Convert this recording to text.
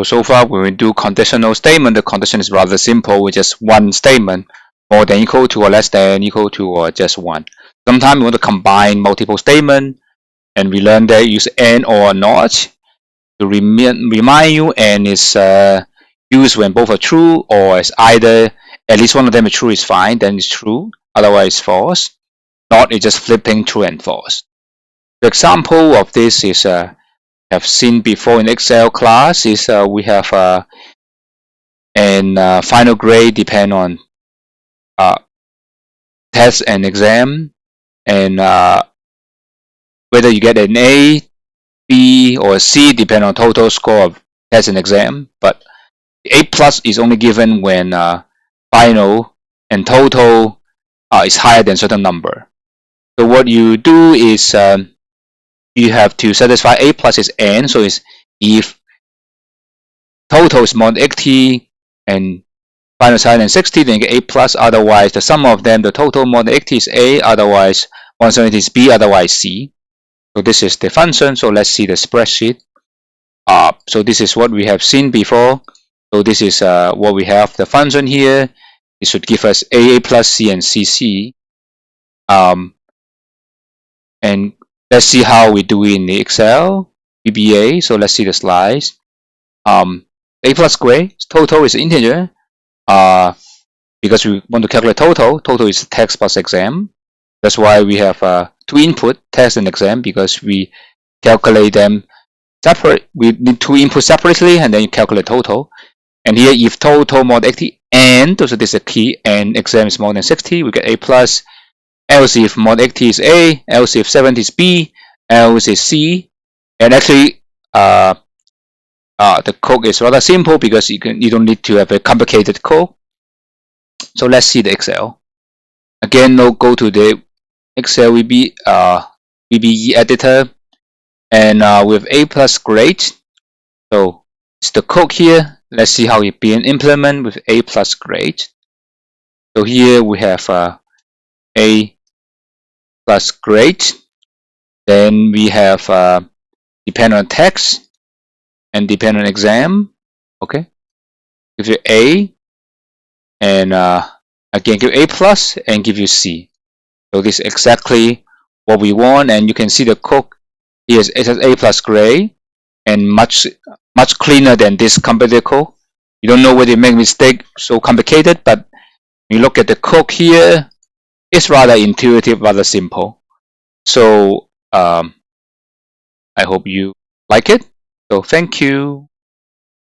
So far when we do conditional statement, the condition is rather simple with just one statement, more than equal to or less than equal to or just one. Sometimes we want to combine multiple statements, and we learn that use and or not to remind you, and is used when both are true, or as either at least one of them is true is fine, then it's true, otherwise false. Not is just flipping true and false. The example of this is have seen before in Excel class is we have an final grade depend on test and exam, and whether you get an A, B, or C depend on total score of test and exam. But A plus is only given when final and total is higher than certain number. So what you do is you have to satisfy A plus is N, so it's if total is more than 80 and final is higher than 60, then you get A plus. Otherwise, the sum of them, the total more than 80 is A, otherwise 170 is B, otherwise C. So this is the function. So let's see the spreadsheet. So this is what we have seen before. So this is what we have. The function here, it should give us A plus C and CC. And let's see how we do in the Excel B.B.A. So let's see the slides. A plus grade, total is integer. Because we want to calculate total. Total is text plus exam. That's why we have two input, text and exam, because we calculate them separate. We need two inputs separately, and then you calculate total. And here, if total more than 80 and, so this is a key, and exam is more than 60, we get A plus. Else if more than 80 is A, else if 70 is B, else is C. And actually, the code is rather simple because you don't need to have a complicated code. So let's see the Excel. Again, now go to the Excel VBA editor, and with A plus grade. So it's the code here. Let's see how it being implemented with A plus grade. So here we have A plus grade. Then we have depend on text and depend on exam. Okay, give you A, and again give A plus and give you C. So this is exactly what we want, and you can see the code here is A plus grade, and much cleaner than this complicated code. You don't know whether you make mistake so complicated, but when you look at the code here, it's rather intuitive, rather simple. So I hope you like it. So thank you.